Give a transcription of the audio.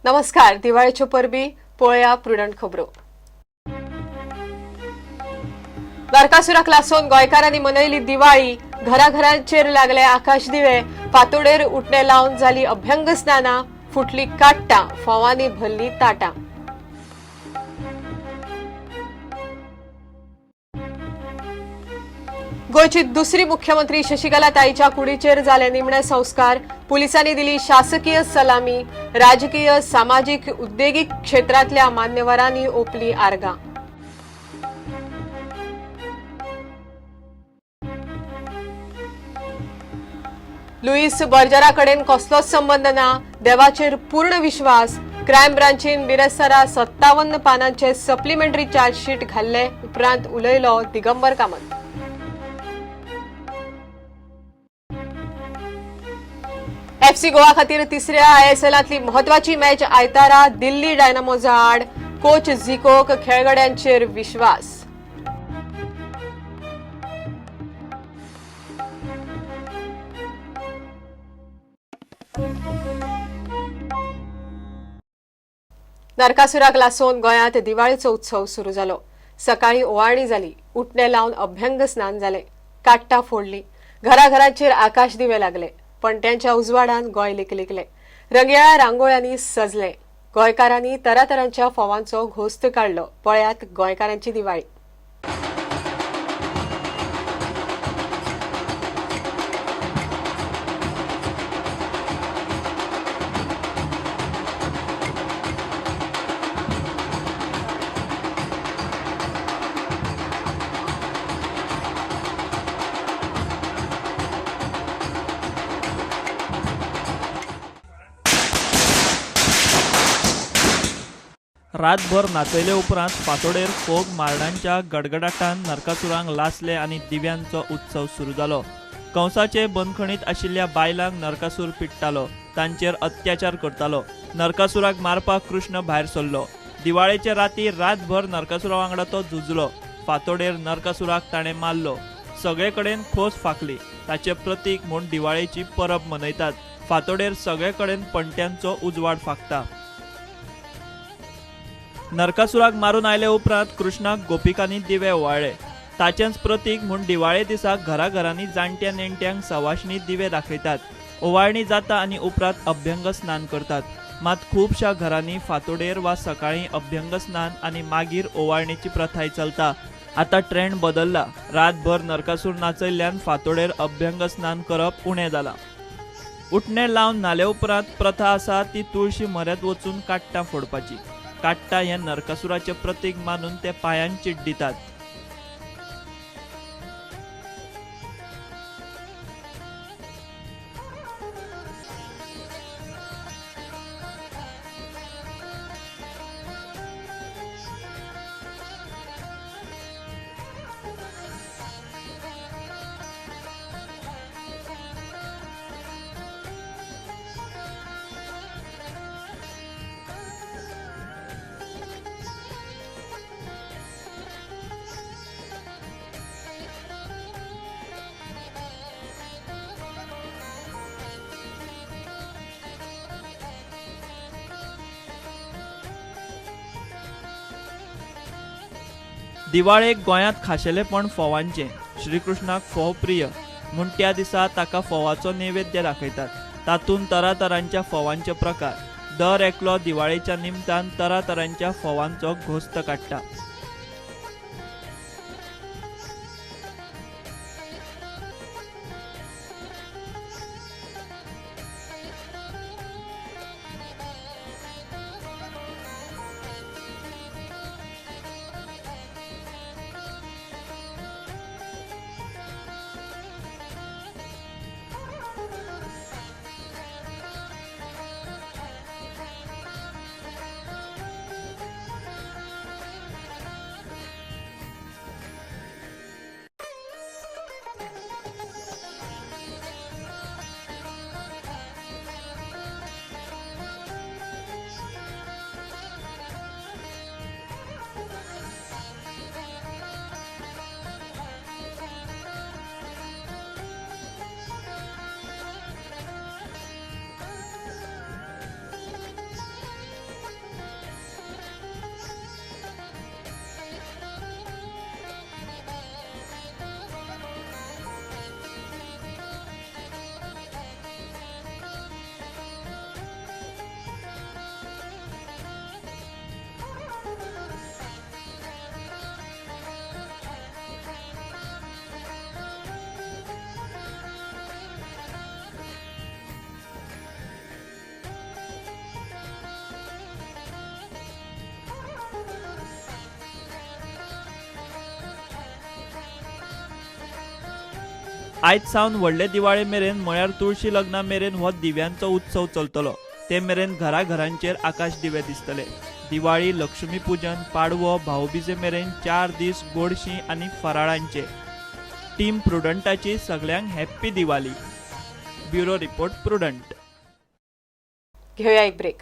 नमस्कार. दिवाळीच्यो परबी पळया प्रुडंट खबरो. नरकासुराक लासून गोंयकारांनी मनयली दिवाळी. घराघरांचेर लागले आकाश दिवे. फातोडेर उठणे लावन जाली अभ्यंग स्नाना. फुटली काट्टां, फोवांनी भरली ताटां. गोयची दुसरी मुख्यमंत्री शशिकला ताईच्या कुडीचेर जाले निमणे संस्कार. पुलिसांनी दिली शासकीय सलामी. राजकीय, सामाजिक, उद्देगीक क्षेत्रातल्या मान्यवरांनी ओपली आर्गां. लुईस बर्जरा कडेन कसलोच संबंध ना. देवाचेर पूर्ण विश्वास. क्रायम ब्रांचीन बिरेस्तारा 57 पानांचे सप्लिमेंटरी चार्जशीट घाल्ले. उपरांत उलयलो दिगंबर कामत. एफसी गोवा खातीर तिसऱ्या आयएसएलांतली म्हत्वाची मॅच आयतारा दिल्ली डायनामोजा आड. कोच झिकोक खेळगड्यांचेर विश्वास. नरकासुराक लासून गोंयांत दिवाळीचो उत्सव सुरू जालो. सकाळी ओवाळणी जाली. उठणे लावन अभ्यंग स्नान जाले. काट्टां फोडली. घराघरांचेर आकाश दिवे लागले. पणट्यांच्या उजवाडान गोंय लिकलिकले. रंगयाळ्या रांगोळ्यांनी सजले. गोंयकारांनी तरातरांच्या फोवांचो घोस्त काढलो. पळयात गोंयकारांची दिवाळी. रातभर नाचयले उपरांत फातोडेर फोग मारडांच्या गडगडाटान नरकासुरांक लासले आनी दिव्यांचो उत्सव सुरू जालो. कंसाचे बंदखणीत आशिल्ल्या बायलांक नरकासूर पिट्टालो. तांचेर अत्याचार करतालो. नरकासुराक मारपाक कृष्ण भायर सरलो. दिवाळेचे राती रातभर नरकासुरा वांगडा तो झुजलो. फातोडेर नरकासुराक ताणें मारलो. सगळे कडेन खोस फाकली. ताचे प्रतीक म्हूण दिवाळेची परब मनयतात. फातोडेर सगळे कडेन पणट्यांचो उजवाड फाकता. नरकासुराक मारून आयले उपरांत कृष्णाक गोपिकांनी दिवे ओवाळ्ळे. ताचेंच प्रतीक म्हूण दिवाळे दिसा घराघरांनी जाणट्या नेणट्यांक सवाशिणी दिवे दाखयतात. ओवाळणी जाता आनी उपरांत अभ्यंग स्नान करतात. मात खुबशा घरांनी फातोडेर वा सकाळीं अभ्यंग स्नान आनी मागीर ओवाळणेची प्रथाय चलता. आतां ट्रेंड बदलला. रातभर नरकासूर नाचयल्ल्यान फातोडेर अभ्यंग स्नान करप उणें जालां. उठणे लावन न्हाले उपरांत प्रथा आसा ती तुळशी म्हऱ्यांत वचून काट्टां फोडपाची. काट्टां हें नरकासुराचें प्रतीक मानून ते पांयान चिड्डितात. दिवाळेक गोंयांत खाशेलेपण फोवांचें. श्रीकृष्णाक फोव प्रिय म्हूण त्या दिसा ताका फोवाचो नैवेद्य दाखयतात. तातूंत तरातरांच्या फोवांचे प्रकार. दर एकलो दिवाळेच्या निमतान तरातरांच्या फोवांचो घोस्त काडटा. आयज सावन व्हडले दिवाळे मेरेन म्हळ्यार तुळशी लग्ना मेरेन हो दिव्यांचो उत्सव चलतलो। ते मेरेन घराघरांचेर आकाश दिवे दिसतले। दिवाळी, लक्ष्मी पूजन, पाडवो, भाऊबीजे मेरेन 4 दीस गोडशी आनी फराळांचे। टीम प्रुडंटाची सगळ्यांक happy Diwali. Bureau report prudent. घेऊया एक ब्रेक।